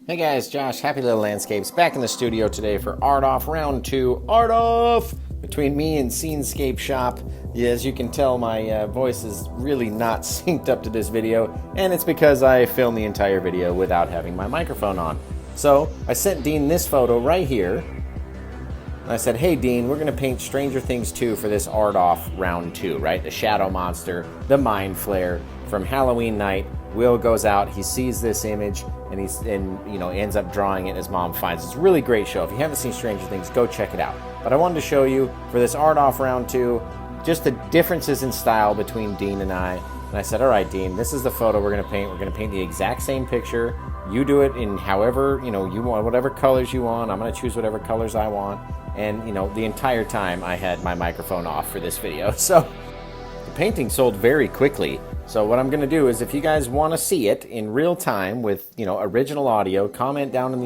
Hey guys, Josh, Happy Little Landscapes, back in the studio today for Art Off Round 2. Art Off! Between me and Scenescape Shop. Yeah, as you can tell, my voice is really not synced up to this video, and it's because I filmed the entire video without having my microphone on. So, I sent Dean this photo right here. And I said, hey Dean, we're going to paint Stranger Things 2 for this Art Off Round 2, right? The Shadow Monster, the Mind Flayer from Halloween night. Will goes out, he sees this image, and ends up drawing it. His mom finds it. It's a really great show. If you haven't seen Stranger Things, go check it out. But I wanted to show you for this Art Off Round 2 just the differences in style between Dean and I. And I said, all right, Dean, this is the photo we're going to paint. We're going to paint the exact same picture. You do it in however you want, whatever colors you want. I'm going to choose whatever colors I want. And the entire time I had my microphone off for this video. So the painting sold very quickly. So what I'm going to do is, if you guys want to see it in real time with original audio, comment down in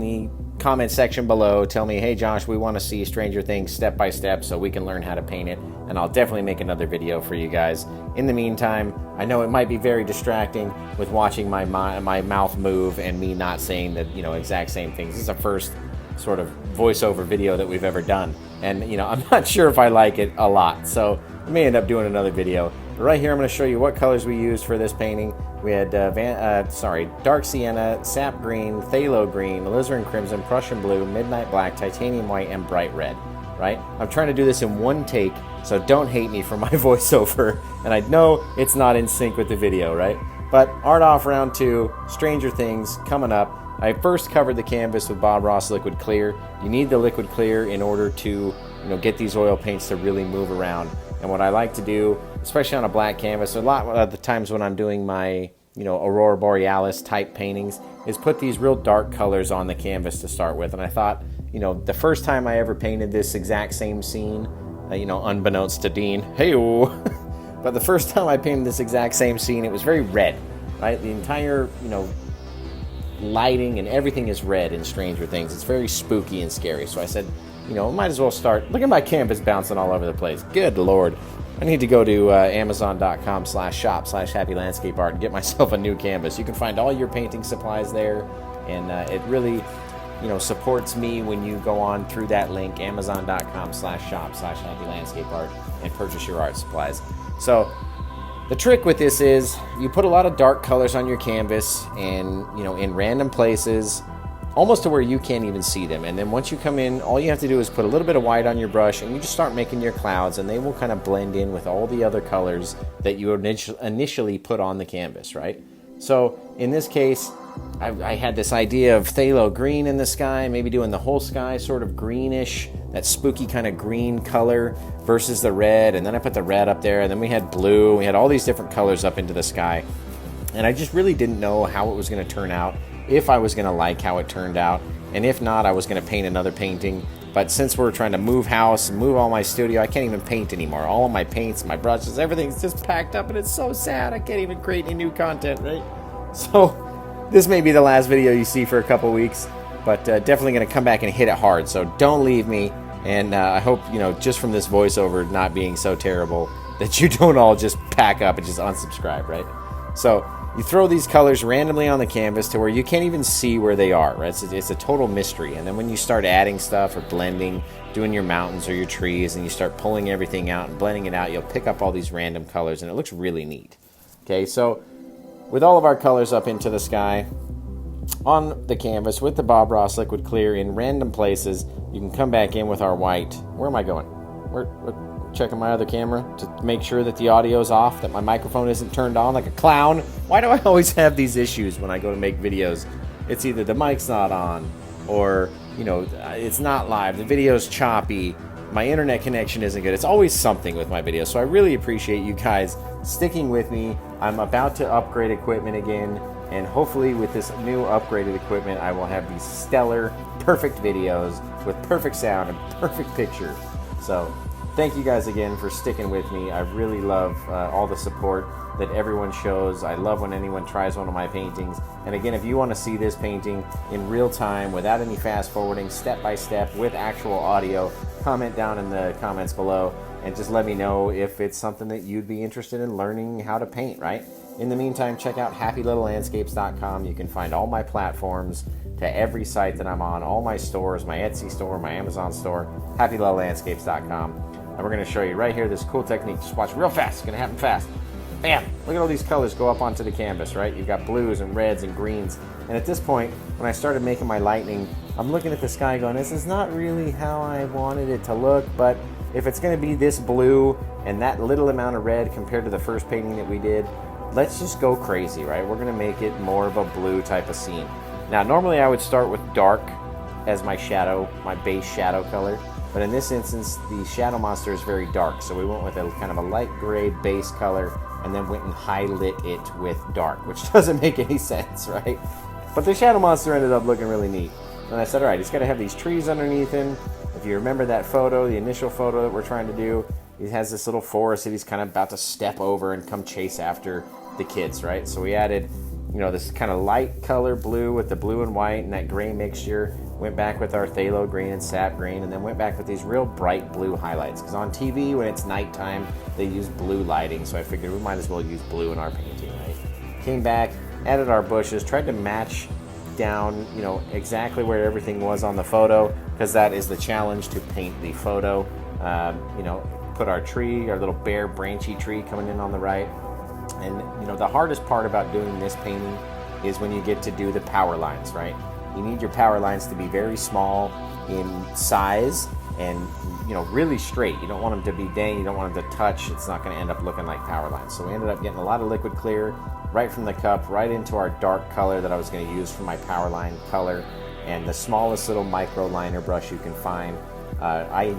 the comment section below. Tell me, hey Josh, we want to see Stranger Things step by step so we can learn how to paint it, and I'll definitely make another video for you guys. In the meantime, I know it might be very distracting with watching my mouth move and me not saying the exact same things. This is the first sort of voiceover video that we've ever done, and I'm not sure if I like it a lot, so I may end up doing another video. But right here I'm going to show you what colors we used for this painting. We had dark sienna, sap green, phthalo green, alizarin crimson, Prussian blue, midnight black, titanium white, and bright red. Right? I'm trying to do this in one take, so don't hate me for my voiceover. And I know it's not in sync with the video, right? But Art Off Round 2, Stranger Things coming up. I first covered the canvas with Bob Ross Liquid Clear. You need the liquid clear in order to get these oil paints to really move around. And what I like to do, especially on a black canvas, a lot of the times when I'm doing my Aurora Borealis type paintings, is put these real dark colors on the canvas to start with. And I thought, the first time I ever painted this exact same scene, unbeknownst to Dean, hey-o, but the first time I painted this exact same scene, it was very red, right? The entire, lighting and everything is red in Stranger Things. It's very spooky and scary. So I said, might as well start. Look at my canvas bouncing all over the place. Good Lord. I need to go to amazon.com/shop/happylandscapeart and get myself a new canvas. You can find all your painting supplies there, and it really, supports me when you go on through that link, amazon.com/shop/happylandscapeart, and purchase your art supplies. So the trick with this is you put a lot of dark colors on your canvas, and in random places, almost to where you can't even see them. And then once you come in, all you have to do is put a little bit of white on your brush, and you just start making your clouds, and they will kind of blend in with all the other colors that you initially put on the canvas, right? So in this case, I had this idea of phthalo green in the sky, maybe doing the whole sky sort of greenish, that spooky kind of green color versus the red, and then I put the red up there, and then we had blue, we had all these different colors up into the sky, and I just really didn't know how it was going to turn out, if I was going to like how it turned out, and if not, I was going to paint another painting. But since we're trying to move house and move all my studio, I can't even paint anymore. All of my paints, my brushes, everything's just packed up, and it's so sad. I can't even create any new content, right? So this may be the last video you see for a couple weeks, but definitely going to come back and hit it hard. So don't leave me, and I hope, just from this voiceover not being so terrible, that you don't all just pack up and just unsubscribe, right? So you throw these colors randomly on the canvas to where you can't even see where they are, right? It's a total mystery. And then when you start adding stuff or blending, doing your mountains or your trees, and you start pulling everything out and blending it out, you'll pick up all these random colors, and it looks really neat. Okay, so with all of our colors up into the sky on the canvas with the Bob Ross Liquid Clear in random places, you can come back in with our white. Where am I going? We're checking my other camera to make sure that the audio's off, that my microphone isn't turned on like a clown. Why do I always have these issues when I go to make videos? It's either the mic's not on, or it's not live, the video's choppy, my internet connection isn't good. It's always something with my videos. So I really appreciate you guys sticking with me. I'm about to upgrade equipment again, and hopefully with this new upgraded equipment, I will have these stellar, perfect videos with perfect sound and perfect picture. So thank you guys again for sticking with me. I really love all the support that everyone shows. I love when anyone tries one of my paintings. And again, if you want to see this painting in real time without any fast forwarding, step by step with actual audio, comment down in the comments below and just let me know if it's something that you'd be interested in learning how to paint, right? In the meantime, check out happylittlelandscapes.com. You can find all my platforms to every site that I'm on, all my stores, my Etsy store, my Amazon store, happylittlelandscapes.com. And we're going to show you right here this cool technique. Just watch real fast. It's going to happen fast. Bam! Look at all these colors go up onto the canvas, right? You've got blues and reds and greens. And at this point, when I started making my lightning, I'm looking at the sky going, this is not really how I wanted it to look, but if it's going to be this blue and that little amount of red compared to the first painting that we did, let's just go crazy, right? We're going to make it more of a blue type of scene. Now, normally I would start with dark as my shadow, my base shadow color, but in this instance, the shadow monster is very dark, so we went with a kind of a light gray base color and then went and highlight it with dark, which doesn't make any sense, right? But the shadow monster ended up looking really neat. And I said, all right, he's got to have these trees underneath him. If you remember that photo, the initial photo that we're trying to do, he has this little forest that he's kind of about to step over and come chase after the kids, right? So we added, this kind of light color blue with the blue and white and that gray mixture. Went back with our phthalo green and sap green, and then went back with these real bright blue highlights. Because on TV, when it's nighttime, they use blue lighting, so I figured we might as well use blue in our painting, right? Came back, added our bushes, tried to match down, exactly where everything was on the photo, because that is the challenge, to paint the photo. Put our tree, our little bare branchy tree coming in on the right. And, the hardest part about doing this painting is when you get to do the power lines, right? You need your power lines to be very small in size and, really straight. You don't want them to be dang, you don't want them to touch. It's not going to end up looking like power lines. So we ended up getting a lot of liquid clear right from the cup, right into our dark color that I was going to use for my power line color, and the smallest little micro liner brush you can find. I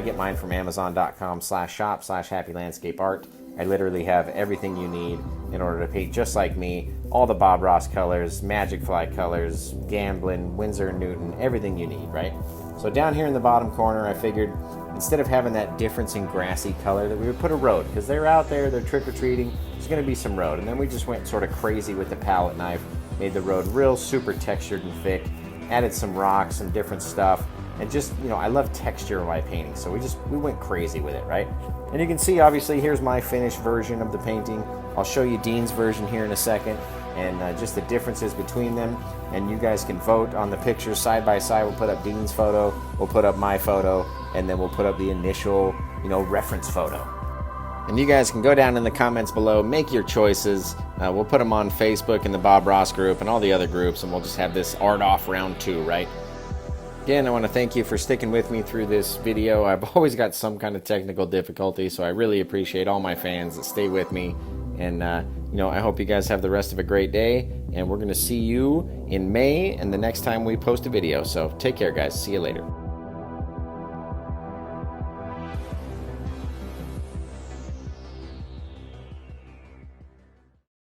get mine from amazon.com/shop/happylandscapeart. I literally have everything you need in order to paint just like me. All the Bob Ross colors, Magic Fly colors, Gamblin, Winsor & Newton, everything you need, right? So down here in the bottom corner, I figured instead of having that difference in grassy color, that we would put a road, because they're out there, they're trick-or-treating, there's going to be some road. And then we just went sort of crazy with the palette knife, made the road real super textured and thick, added some rocks, some different stuff, and just, I love texture in my painting, so we went crazy with it, right? And you can see, obviously, here's my finished version of the painting. I'll show you Dean's version here in a second, and just the differences between them. And you guys can vote on the pictures side by side. We'll put up Dean's photo, we'll put up my photo, and then we'll put up the initial, reference photo. And you guys can go down in the comments below, make your choices. We'll put them on Facebook and the Bob Ross group and all the other groups, and we'll just have this art off round 2, right? Again, I want to thank you for sticking with me through this video. I've always got some kind of technical difficulty, so I really appreciate all my fans that stay with me. And, I hope you guys have the rest of a great day. And we're going to see you in May and the next time we post a video. So take care, guys. See you later.